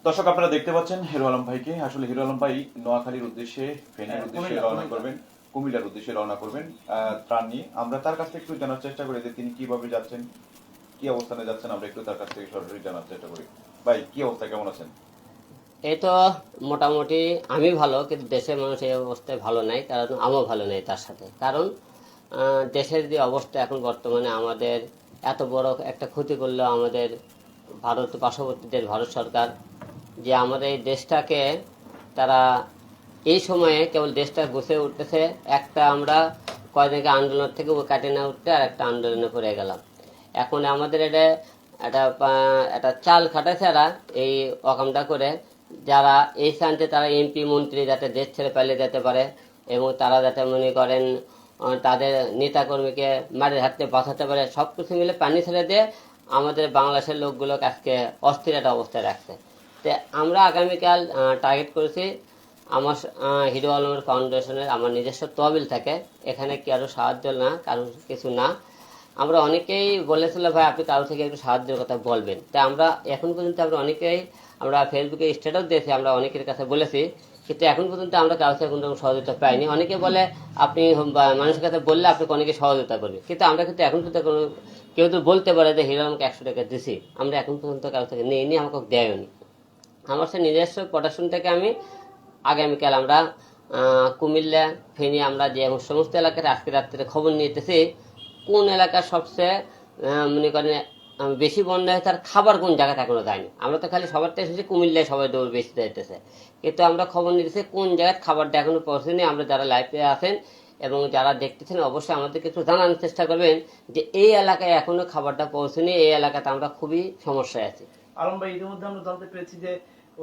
দর্শক আপনারা দেখতে পাচ্ছেন হিরো আলম ভাইকে। আসলে হিরো আলম ভাই নোয়াখালীর উদ্দেশ্যে, ফেনীর উদ্দেশ্যে রওনা করবেন, কুমিল্লার উদ্দেশ্যে রওনা করবেন ত্রাণ নিয়ে। আমরা তার কাছ থেকে একটু জানার চেষ্টা করি যে তিনি কিভাবে যাচ্ছেন, কি অবস্থানে যাচ্ছেন। আমরা একটু তার কাছ থেকে সরাসরি জানার চেষ্টা করি। ভাই, কি অবস্থা, কেমন আছেন? এই তো মোটামুটি আমি ভালো, কিন্তু দেশের মানুষ এই অবস্থায় ভালো নাই, কারণ আমিও ভালো নেই তার সাথে। কারণ দেশের যে অবস্থা এখন বর্তমানে, আমাদের এত বড় একটা ক্ষতি করলো আমাদের ভারত, পার্শ্ববর্তী দেশ ভারত সরকার, যে আমাদের এই দেশটাকে তারা এই সময়ে কেবল দেশটা গুছিয়ে উঠতেছে। একটা আমরা কয়েকদিন আন্দোলন থেকে কাটিয়ে না উঠতে আর একটা আন্দোলনে পড়ে গেলাম। এখন আমাদের এটা একটা একটা চাল খাটাছে এরা এই অকামটা করে, যারা এই স্থানতে তারা এমপি মন্ত্রী যাতে দেশ ছেড়ে পালিয়ে যেতে পারে, এবং তারা যাতে মনে করেন তাদের নেতাকর্মীকে মারের হাতে বাঁচাতে পারে, সব কিছু মিলে পানি ছেড়ে দিয়ে আমাদের বাংলাদেশের লোকগুলোকে আজকে অস্থির একটা অবস্থায় রাখছে। তো আমরা আগামীকাল টার্গেট করেছি আমার হিরো আলমের ফাউন্ডেশনের আমার নিজস্ব তহবিল থাকে, এখানে কি আরও সাহায্য না, কারো কিছু না। আমরা অনেকেই বলেছিল ভাই আপনি কারো থেকে একটু সাহায্যের কথা বলবেন, তাই আমরা এখন পর্যন্ত আমরা ফেসবুকে স্ট্যাটাস দিয়েছি, আমরা অনেকের কাছে বলেছি, কিন্তু এখন পর্যন্ত আমরা কারো থেকে কোনো রকম সহযোগিতা পাইনি। অনেকে বলে আপনি মানুষের কাছে বললে আপনাকে অনেকে সহযোগিতা করবে, কিন্তু আমরা কিন্তু এখন পর্যন্ত কোনো, কেউ তো বলতে পারে যে হিরো আমাকে 100 টাকা দিছি, আমরা এখন পর্যন্ত কারো থেকে নিইনি, আমাকে দেয়নি। আমার সে নিজস্ব প্রোডাকশন থেকে আমি আগামীকাল আমরা কুমিল্লা, ফেনী, আমরা যে সমস্ত এলাকার আজকে রাত্রে খবর নিতেছি কোন এলাকার সবচেয়ে মনে করেন বেশি বন্যা হয়, তার খাবার কোন জায়গায় এখনো যায়নি। আমরা তো খালি সবারটা এসেছি কুমিল্লায়, সবাই দৌড় বেশি যাইতেছে, কিন্তু আমরা খবর নিতেছি কোন জায়গায় খাবারটা এখনো পৌঁছেনি। আমরা যারা লাইভে আছেন এবং যারা দেখতেছেন অবশ্যই আমাদেরকে একটু জানানোর চেষ্টা করবেন যে এই এলাকায় এখনো খাবারটা পৌঁছেনি, এই এলাকাতে আমরা খুবই সমস্যায় আছি। আলম ভাই, ইতিমধ্যে আমরা জানতে পেরেছি যে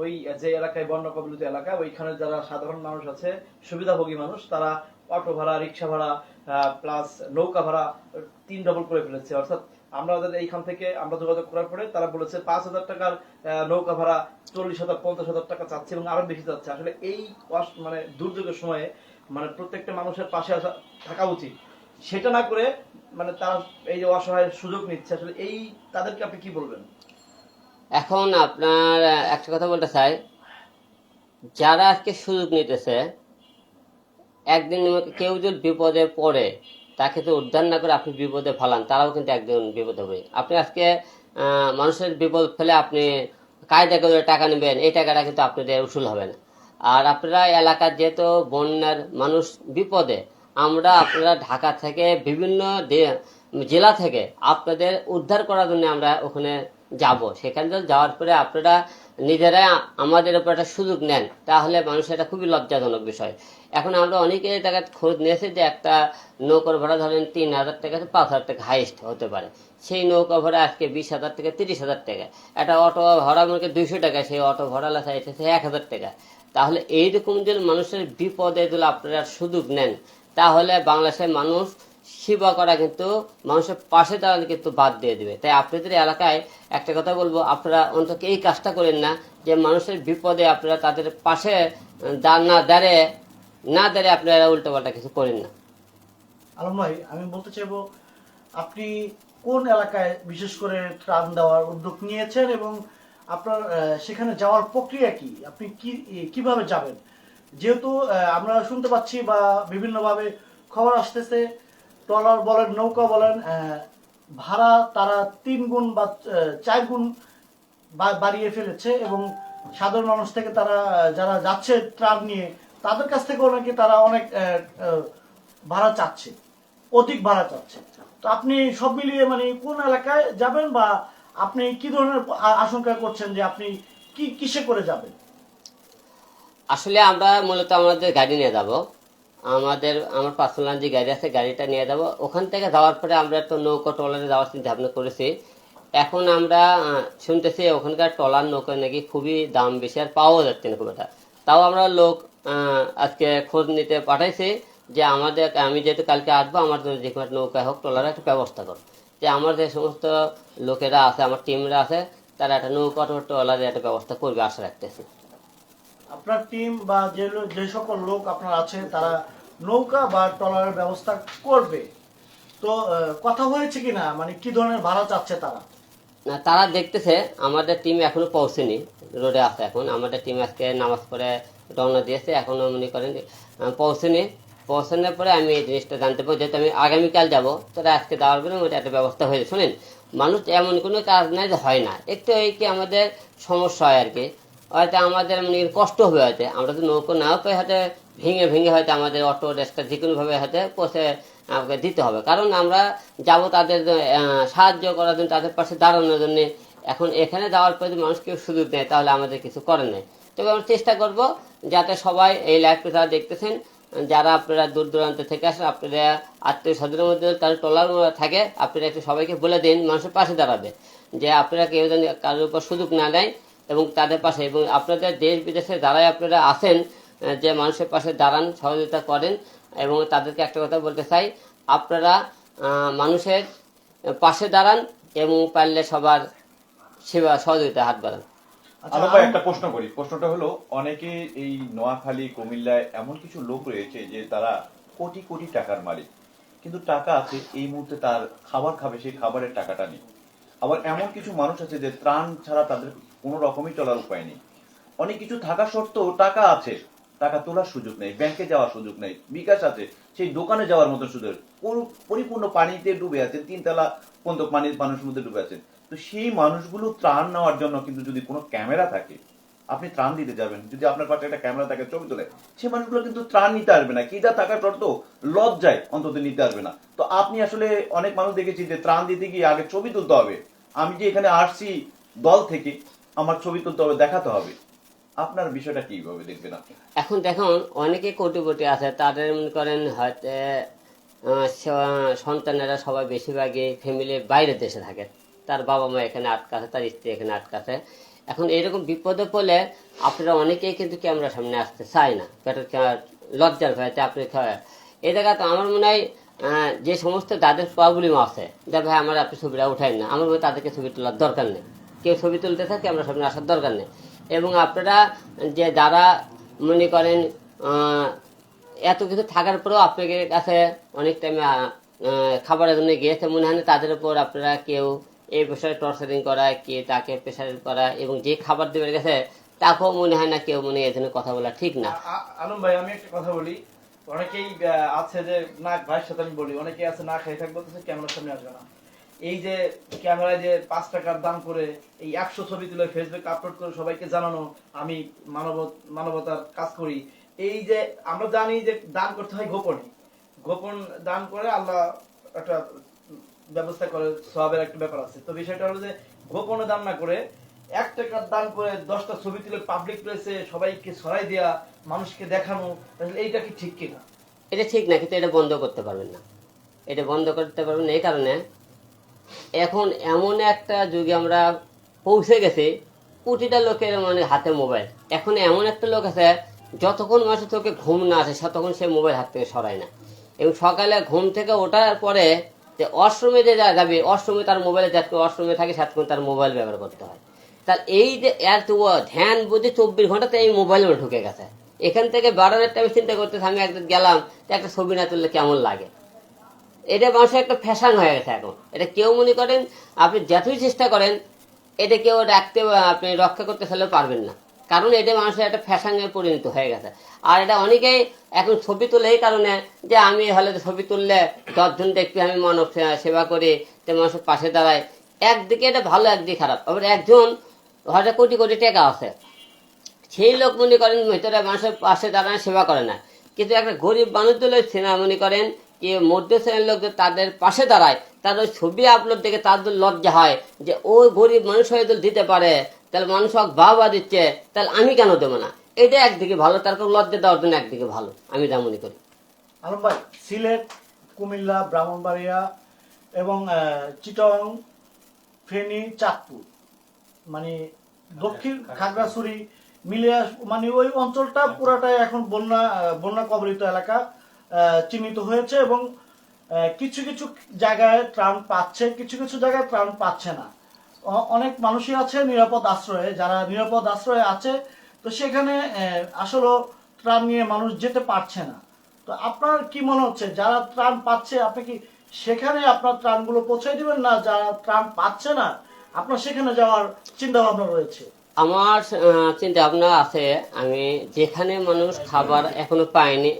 ওই যে এলাকায় বন্যা কবলিত এলাকা, ওইখানে যারা সাধারণ মানুষ আছে, সুবিধাভোগী মানুষ, তারা অটো ভাড়া, রিক্সা ভাড়া প্লাস নৌকা ভাড়া 3 ডবল করে ফেলেছে। অর্থাৎ আমাদের এইখান থেকে আমরা যোগাযোগ করার পরে তারা বলেছে 5,000 টাকার নৌকা ভাড়া 40,000 50,000 টাকা চাচ্ছে এবং আরো বেশি চাচ্ছে। আসলে এই মানে দুর্যোগের সময়ে মানে প্রত্যেকটা মানুষের পাশে থাকা উচিত, সেটা না করে মানে তারা এই যে অসহায় সুযোগ নিচ্ছে, আসলে এই তাদেরকে আপনি কি বলবেন? এখন আপনার একটা কথা বলতে চাই, যারা আজকে সুযোগ নিতেছে, একদিন কেউ যদি বিপদে পড়ে তাকে তো উদ্ধার না করে আপনি বিপদে ফেলান, তারাও কিন্তু একদিন বিপদে হবে। আপনি আজকে মানুষের বিপদ ফেলে আপনি কায়দা করে টাকা নেবেন, এই টাকাটা কিন্তু আপনাদের উসুল হবে না। আর আপনারা এলাকার যেহেতু বন্যার মানুষ বিপদে, আপনারা ঢাকা থেকে বিভিন্ন জেলা থেকে আপনাদের উদ্ধার করার জন্য আমরা ওখানে যাব। সেখানে যাওয়ার পরে আপনারা নিজেরা আমাদের উপর একটা সুযোগ নেন, তাহলে মানুষের এটা খুবই লজ্জাজনক বিষয়। এখন আমরা অনেকে টাকা খোঁজ নিয়েছি যে একটা নৌকার ভাড়া ধরেন 3,000 টাকা 5,000 টাকা হাইস্ট হতে পারে, সেই নৌকা ভাড়া আজকে 20,000 থেকে 30,000 টাকা। একটা অটো ভাড়া মনে 200 টাকা, সেই অটো ভাড়া চাইছে 1,000 টাকা। তাহলে এইরকম যদি মানুষের বিপদে যদি আপনারা সুযোগ নেন, তাহলে বাংলাদেশের মানুষ সেবা করা কিন্তু মানুষের পাশে দাঁড়ালে কিন্তু বাদ দিয়ে দেবে। তাই আপনাদের এলাকায় একটা কথা বলবো, আপনারা অন্তত এই কাজটা করেন না যে মানুষের বিপদে আপনারা তাদের পাশে না দাঁড়িয়ে আপনারা উল্টো পাল্টা কিছু করেন না। আলম ভাই, আমি বলতে চাইবো আপনি কোন এলাকায় বিশেষ করে ত্রাণ দেওয়ার উদ্যোগ নিয়েছেন এবং আপনার সেখানে যাওয়ার প্রক্রিয়া কি, আপনি কিভাবে যাবেন? যেহেতু আমরা শুনতে পাচ্ছি বা বিভিন্নভাবে খবর আসতেছে, ট্রলার বলেন, নৌকা বলেন, ভাড়া তারা 3 গুণ বা 4 গুণ বাড়িয়ে ফেলেছে এবং সাধারণ মানুষ থেকে তারা যারা যাচ্ছে ত্রাণ নিয়ে, তাদের কাছ থেকেও নাকি তারা অনেক ভাড়া চাচ্ছে, অধিক ভাড়া চাচ্ছে। তো আপনি সব মিলিয়ে মানে কোন এলাকায় যাবেন বা আপনি কি ধরনের আশঙ্কা করছেন যে আপনি কিসে করে যাবেন? আসলে আমরা মূলত আমাদের গাড়ি নিয়ে যাব, আমার পার্সোনাল যে গাড়ি আছে গাড়িটা নিয়ে যাব। ওখান থেকে যাওয়ার পরে আমরা একটা নৌকা ট্রলারে যাওয়ার চিন্তা ভাবনা করেছি। এখন আমরা শুনতেছি ওখানকার ট্রলার নৌকায় নাকি খুবই দাম বেশি, আর পাওয়া যাচ্ছে না খুব একটা। তাও আমরা লোক আজকে খোঁজ নিতে পাঠাইছি যে আমি যেহেতু কালকে আসবো, আমার জন্য যে কোনো নৌকা হোক ট্রলারে একটা ব্যবস্থা করো, যে আমার যে সমস্ত লোকেরা আছে, আমার টিমরা আছে, তারা একটা নৌকা ট্রলারে একটা ব্যবস্থা করবে আশা রাখতেছি। আপনার টিম বা যে সকল লোক আপনার আছে তারা নৌকা বা ট্রলারের ব্যবস্থা করবে, তো কথা হয়েছে কিনা, মানে কি ধরনের ভাড়া চাচ্ছে তারা? না, তারা দেখতেছে আমাদের টিম এখনো পৌঁছেনি, রোডে আছে এখন। আমাদের টিম আজকে নামাজ পড়ে রওনা দিয়েছে, এখনো মনে করেন পৌঁছেনি। পৌঁছানোর পরে আমি এই জিনিসটা জানতে পারবো, যেহেতু আমি আগামীকাল যাবো, তারা আজকে দেওয়ার পরে ওটা একটা ব্যবস্থা হয়ে যায়। শোনেন, মানুষ এমন কোনো কাজ নাই যে হয় না, একটু এই কি আমাদের সমস্যা হয় আর কি, হয়তো আমাদের মানে কষ্ট হবে, হয়তো আমরা তো নৌকো নাও পাই, হয়তো ভেঙে ভেঙে হয়তো আমাদের অটো রিক্সা যে কোনোভাবে হয়তো পৌঁছে আমাকে দিতে হবে, কারণ আমরা যাব তাদের সাহায্য করার জন্য, তাদের পাশে দাঁড়ানোর জন্য। এখন এখানে যাওয়ার পরে যদি মানুষ কেউ সুযোগ নেয় তাহলে আমাদের কিছু করার নেই। তবে আমরা চেষ্টা করব যাতে সবাই এই লাইভটা যারা দেখতেছেন, যারা আপনারা দূর দূরান্ত থেকে আসেন, আপনারা আত্মীয় স্বজনের মধ্যে তার টলার থাকে, আপনারা একটু সবাইকে বলে দিন মানুষের পাশে দাঁড়াবে, যে আপনারা কেউ যেন কারোর উপর সুযোগ না নেয় এবং তাদের পাশে, এবং আপনাদের দেশ বিদেশে যারাই আপনারা আছেন যে মানুষের পাশে দাঁড়ান, সহযোগিতা করেন। এবং তাদেরকে একটা কথা বলতে চাই, আপনারা মানুষের পাশে দাঁড়ান এবং পারলে সবার সেবা সহযোগিতা হাত বাড়ান। আলম ভাই, একটা প্রশ্ন করি। প্রশ্নটা হলো, অনেকে এই নোয়াখালী কুমিল্লায় এমন কিছু লোক রয়েছে যে তারা কোটি কোটি টাকার মালিক, কিন্তু টাকা আছে, এই মুহূর্তে তার খাবার খাবে, সেই খাবারের টাকাটা নেই। আবার এমন কিছু মানুষ আছে যে ত্রাণ ছাড়া তাদের কোনো রকমই চলার উপায় নেই। অনেক কিছু থাকা সত্ত্বেও টাকা আছে, টাকা তোলার সুযোগ নেই, ব্যাংকে যাওয়ার সুযোগ নেই, বিকাশ আছে, সেই দোকানে যাওয়ার মতো সুযোগ, পরিপূর্ণ পানিতে ডুবে আছে, 3 তলা পর্যন্ত পানির মানুষের মধ্যে ডুবে আছে। তো সেই মানুষগুলো ত্রাণ নেওয়ার জন্য কিন্তু যদি কোনো ক্যামেরা থাকে, আপনি ত্রাণ দিতে যাবেন, যদি আপনার পাশে একটা ক্যামেরা থাকে, ছবি তোলে, সেই মানুষগুলো কিন্তু ত্রাণ নিতে আসবে না, কিটা থাকা সত্ত্বেও লজ্জায় অন্তত নিতে আসবে না। তো আপনি আসলে অনেক মানুষ দেখেছি যে ত্রাণ দিতে গিয়ে আগে ছবি তুলতে হবে, আমি যে এখানে আসছি দল থেকে, আমার ছবি তুলতে হবে, দেখাতে হবে। আপনার বিষয়টা কিভাবে দেখবেন আপনি? এখন দেখুন, অনেকে কোটিপতি আছে, তাদের মনে করেন হয়তো সন্তানেরা সবাই বেশিরভাগই ফ্যামিলির বাইরে দেশে থাকে, তার বাবা মা এখানে আটকাছে, তার স্ত্রী এখানে আটকাছে। এখন এইরকম বিপদে পড়লে আপনারা অনেকেই কিন্তু ক্যামেরার সামনে আসতে চায় না, লজ্জার ভয়তে। আপনি এই জায়গাতে আমার মনে হয় যে সমস্ত যাদের প্রবলেম আছে, যে ভাই আমার আপনি ছবিটা উঠাই না, আমার মনে হয় তাদেরকে ছবি তোলার দরকার নেই, কেউ ছবি তুলতে থাকে ক্যামেরার সামনে আসার দরকার নেই। এবং আপনারা যে যারা মনে করেন এত কিছু থাকার পরেও আপনাদের কাছে অনেক টাইমে খাবারের জন্য গিয়েছে, মনে হয় না তাদের উপর আপনারা কেউ এই বিষয়ে টর্চারিং করা, কে তাকে প্রেশার করা, এবং যে খাবার দেবে গেছে তাকেও মনে হয় না কেউ মনে এখানে কথা বলা ঠিক না। আলম ভাই, আমি একটা কথা বলি, অনেকেই আছে যে না, ভাইয়ের সাথে আমি বলি, অনেকেই আছে না খাই থাকবো, ক্যামেরার সামনে আসবে না। এই যে ক্যামেরায় যে 5 টাকার দাম করে এই 100 ছবি তুলে ফেসবুক আপলোড করে সবাইকে জানানো আমি মানবতার কাজ করি, এই যে আমরা জানি যে দান করতে হয় গোপনে, গোপন দান করে আল্লাহ একটা ব্যবস্থা করে, সওয়াবের একটা ব্যাপার আছে। তো বিষয়টা হলো যে গোপনে দান না করে 1 টাকার দান করে 10টা ছবি তুলে পাবলিক প্লেসে সবাইকে ছড়াই দেওয়া, মানুষকে দেখানো, এইটা কি ঠিক কিনা? এটা ঠিক না, কিন্তু এটা বন্ধ করতে পারবেন না। এটা বন্ধ করতে পারবেন না এই কারণে, এখন এমন একটা যুগে আমরা পৌঁছে গেছি, প্রতিটা লোকের মানে হাতে মোবাইল। এখন এমন একটা লোক আছে, যতক্ষণ মানুষের চোখে ঘুম না আসে ততক্ষণ সে মোবাইল হাত থেকে সরায় না। এবং সকালে ঘুম থেকে ওঠার পরে যে অশ্রমে যে যাবে, অশ্রমে তার মোবাইলে যাতে অশ্রমে থাকে সাতক্ষণ তার মোবাইল ব্যবহার করতে হয়। তার এই যে এত ধ্যান বুঝি 24 ঘন্টাতে এই মোবাইলে ঢুকে গেছে। এখান থেকে বাড়ানোর টাইমে চিন্তা করতেছে, আমি একদিন গেলাম, একটা ছবি না তুললে কেমন লাগে। এটা মানুষের একটা ফ্যাশন হয়ে গেছে এখন। এটা কেউ মনে করেন আপনি যতই চেষ্টা করেন এটা কেউ রাখতে, আপনি রক্ষা করতে চাইলেও পারবেন না, কারণ এটা মানুষের একটা ফ্যাশনে পরিণত হয়ে গেছে। আর এটা অনেকেই এখন ছবি তোলে এই কারণে যে আমি হলে ছবি তুললে 10 জন দেখবি, আমি মানব সেবা করি, তো মানুষের পাশে দাঁড়ায়। একদিকে এটা ভালো, একদিকে খারাপ। আবার একজন হয়তো কোটি কোটি টাকা আছে, সেই লোক মনে করেন ভিতরে মানুষের পাশে দাঁড়ায়, সেবা করে না। কিন্তু একটা গরিব মানুষ দিলে সেনা মনে করেন কি মধ্য শ্রেণীর লোক তাদের পাশে দাঁড়ায়, তার ওই ছবি আপলোড দেখে তাদের লজ্জা হয় যে ওই গরিব মানুষ হয়ে দিতে পারে, তাহলে মানুষ বাবা দিচ্ছে, তাহলে আমি কেন দেবো না। এটা একদিকে ভালো, তারপর লজ্জা দেওয়ার জন্য একদিকে ভালো, আমি যা মনে করি। আলম ভাই, সিলেট, কুমিল্লা, ব্রাহ্মণবাড়িয়া এবং চিটং, ফেনী, চাঁদপুর, মানে দক্ষিণ খাগড়াছড়ি মিলিয়ে মানে ওই অঞ্চলটা পুরাটাই এখন বন্যা কবলিত এলাকা চিহ্নিত হয়েছে। এবং কিছু কিছু জায়গায় ত্রাণ পাচ্ছে, কিছু কিছু জায়গায় ত্রাণ পাচ্ছে না। অনেক মানুষই আছে নিরাপদ আশ্রয়ে, যারা নিরাপদ আশ্রয়ে আছে, তো সেখানে আসলে ত্রাণ নিয়ে মানুষ যেতে পারছে না। তো আপনার কি মনে হচ্ছে, যারা ত্রাণ পাচ্ছে আপনি কি সেখানে আপনার ত্রাণগুলো পৌঁছে দিবেন, না যারা ত্রাণ পাচ্ছে না আপনার সেখানে যাওয়ার চিন্তা ভাবনা রয়েছে? আমার চিন্তা ভাবনা আছে, আমি যেখানে মানুষ খাবার এখনো পায়নি,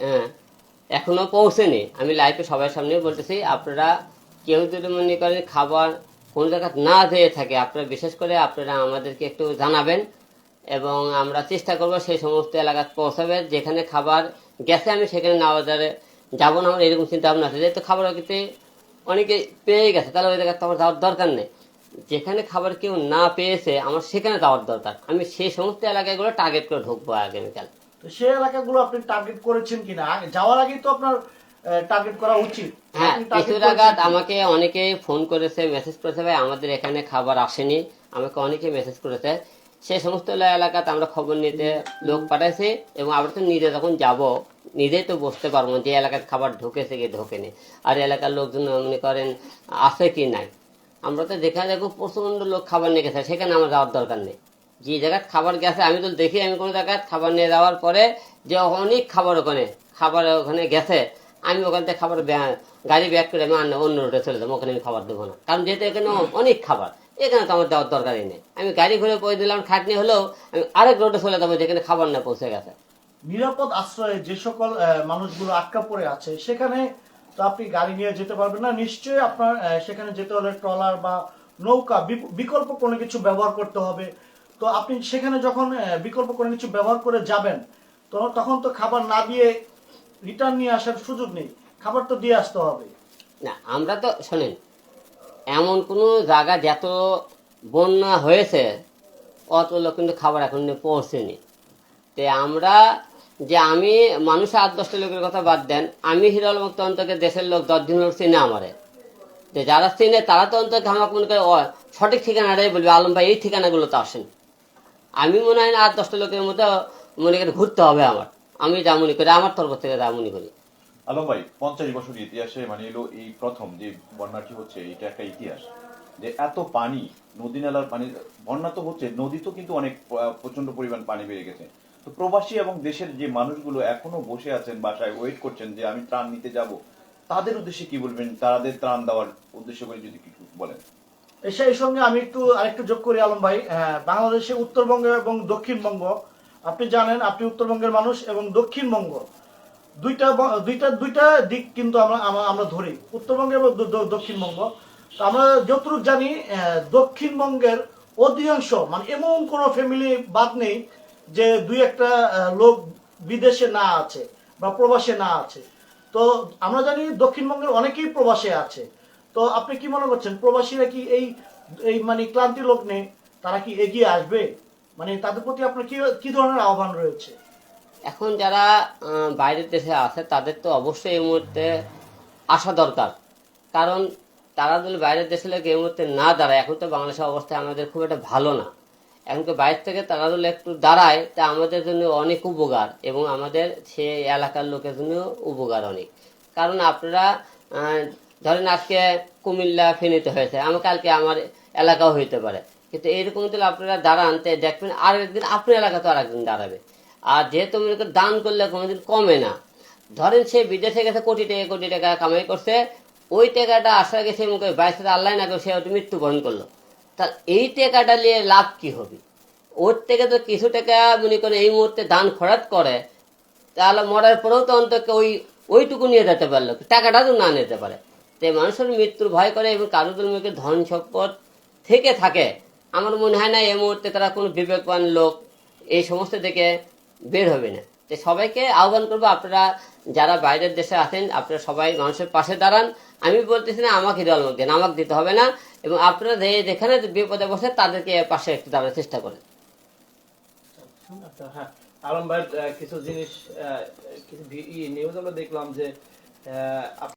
এখনো পৌঁছেনি, আমি লাইফে সবার সামনে বলতেছি, আপনারা কেউ যদি মনে করেন খাবার কোন জায়গায় না দিয়ে থাকে, আপনারা বিশেষ করে আপনারা আমাদেরকে একটু জানাবেন এবং আমরা চেষ্টা করব সেই সমস্ত এলাকায় পৌঁছাবে যেখানে খাবার গেছে। আমি সেখানে নেওয়া যাবো না, আমার এরকম চিন্তা ভাবনা আছে। যেহেতু খাবার কিন্তু অনেকে পেয়ে গেছে, তাহলে ওই জায়গায় তো আমার যাওয়ার দরকার নেই। যেখানে খাবার কেউ না পেয়েছে আমার সেখানে যাওয়ার দরকার, আমি সেই সমস্ত এলাকাগুলো টার্গেট করে ঢুকবো আগামীকাল। তো সেই এলাকাগুলো আপনি টার্গেট করেছেন কিনা? আগে যাওয়ার আগেই তো আপনার টার্গেট করা উচিত। হ্যাঁ, আপনি target কিছু করেছেন জায়গায় কিনা? আমাকে অনেকে ফোন করেছে, মেসেজ করেছে, ভাই আমাদের এখানে খাবার আসেনি, আমাকে অনেকে মেসেজ করেছে। সেই সমস্ত এলাকাতে আমরা খবর নিতে লোক পাঠাইছি এবং আমরা তো নিজে যখন যাব নিজেই তো বুঝতে পারবো যে এলাকার খাবার ঢুকেছে কি ঢোকেনি, আর এলাকার লোকজন মনে করেন আছে কি নাই। আমরা তো যেখানে দেখবো প্রচন্ড লোক খাবার নিয়ে গেছে সেখানে আমার যাওয়ার দরকার নেই। যে জায়গায় খাবার গেছে আমি তো দেখি, আমি কোনো জায়গায় খাবার নিয়ে যাওয়ার পরে যে অনেক খাবার ওখানে গেছে, আমি ওখান থেকে খাবার গাড়ি ব্যাক করে আমি অন্য রোডে চলে যাবো, ওখানে আমি খাবার দেবো না। কারণ যেহেতু এখানে অনেক খাবার, এখানে তো আমার দেওয়ার দরকারই নেই। আমি গাড়ি ঘুরে পৌঁছে দিলাম, খাটনি হলেও আমি আরেক রোডে চলে যাবো যেখানে খাবার না পৌঁছে গেছে। নিরাপদ আশ্রয়ে যে সকল মানুষগুলো আটকা পড়ে আছে সেখানে তো আপনি গাড়ি নিয়ে যেতে পারবেন না, নিশ্চয়ই আপনার সেখানে যেতে হলে ট্রলার বা নৌকা বিকল্প কোনো কিছু ব্যবহার করতে হবে। তো আপনি সেখানে যখন বিকল্প কোনো কিছু ব্যবহার করে যাবেন, তো তখন তো খাবার না দিয়ে রিটার্ন নিয়ে আসার সুযোগ নেই, খাবার তো দিয়ে আসতে হবে। না, আমরা তো শোনেন, এমন কোনো জায়গা যত বন্যা হয়েছে অত লোক কিন্তু খাবার এখন পৌঁছেনি। তে আমরা আমি মানুষ 8-10টা লোকের কথা বাদ দেন, আমি হিরোল মুক্ত অন্তকে দেশের লোক 10 দিন লোক চিনে আমারে, যে যারা চিনে তারা তো অন্তকে আমাকে মনে করে সঠিক ঠিকানাটাই বলবে, আলম ভাই এই ঠিকানাগুলো তো আসেন। আমি মনে হয় না 8-10টা লোকের মতো মনে করে ঘুরতে হবে আমার, আমি যা মনে করি, আমার তরফ থেকে যা মনে করি। আলম ভাই, 50 বছর ইতিহাসে মানে এলো এই প্রথম যে বন্যাটি হচ্ছে, এটা একটা ইতিহাস যে এত পানি, নদী নালার পানি, বন্যা তো হচ্ছে, নদী তো কিন্তু অনেক প্রচন্ড পরিমাণ পানি বেড়ে গেছে। তো প্রবাসী এবং দেশের যে মানুষগুলো এখনো বসে আছেন বাসায় ওয়েট করছেন যে আমি ত্রাণ নিতে যাব, তাদের উদ্দেশ্যে কি বলবেন? তাদের ত্রাণ দেওয়ার উদ্দেশ্য করে যদি কিছু বলেন। সেই সঙ্গে আমি আরেকটু যোগ করি আলম ভাই, বাংলাদেশে উত্তরবঙ্গ এবং দক্ষিণবঙ্গ, আপনি জানেন আপনি উত্তরবঙ্গের মানুষ, এবং দক্ষিণবঙ্গ দুইটা দিক কিন্তু আমরা ধরি, উত্তরবঙ্গ এবং দক্ষিণবঙ্গ। তো আমরা যতটুকু জানি দক্ষিণবঙ্গের অধিকাংশ মানে এমন কোনো ফ্যামিলি বাদ নেই যে দুই একটা লোক বিদেশে না আছে বা প্রবাসে না আছে। তো আমরা জানি দক্ষিণবঙ্গের অনেকেই প্রবাসে আছে। তো আপনি কি মনে করছেন, প্রবাসীরা কি এই মানে ক্লান্তি লোক নেই, তারা কি এগিয়ে আসবে? মানে তাদের প্রতি আপনার কি ধরনের আহ্বান রয়েছে? এখন যারা বাইরের দেশে আছে তাদের তো অবশ্যই এই মুহূর্তে আসা দরকার, কারণ তারা যদি বাইরের দেশে লোক এই মুহূর্তে না দাঁড়ায়, এখন তো বাংলাদেশের অবস্থা আমাদের খুব একটা ভালো না, এখন তো বাইরে থেকে তারা যদি একটু দাঁড়ায় তা আমাদের জন্য অনেক উপকার এবং আমাদের সে এলাকার লোকের জন্য উপকার অনেক। কারণ আপনারা ধরেন আজকে কুমিল্লা ফেনীতে হয়েছে, আমার কালকে আমার এলাকাও হইতে পারে, কিন্তু এইরকম যদি আপনারা দাঁড়ান দেখবেন আর একদিন আপনার এলাকা তো আর একদিন দাঁড়াবে। আর যেহেতু মনে করেন দান করলে কোনোদিন কমে না, ধরেন সে বিদেশে গেছে কোটি টাকা কামাই করছে, ওই টাকাটা আসার গেছে মুখে বাইশে আল্লাহ না করে সে হয়তো মৃত্যুবরণ করলো, তা এই টাকাটা নিয়ে লাভ কি হবে? ওর থেকে তো কিছু টাকা মনে করে এই মুহূর্তে দান খরচ করে, তাহলে মরার পরেও তো অন্তত ওইটুকু নিয়ে যেতে পারলো, টাকাটা তো না নিতে পারে। তাই মানুষের মৃত্যুর ভয় করে এবং কারো জন্মকে ধন সম্পদ থেকে থাকে, আমার মনে হয় না এই মুহূর্তে তারা কোনো বিবেকবান লোক এই সমস্ত থেকে বের হবে না। তো সবাইকে আহ্বান করবো, আপনারা যারা বাইরের দেশে আছেন আপনারা সবাই মানুষের পাশে দাঁড়ান। আমি বলতেছি না আমাকে হিরো আলম দেন, আমাকে দিতে হবে না, এবং আপনারা যেখানে বিপদে বসে তাদেরকে পাশে একটু দাঁড়ানোর চেষ্টা করেন। আচ্ছা, হ্যাঁ, আলম ভাই কিছু জিনিস কিছু নিউজ আমরা দেখলাম যে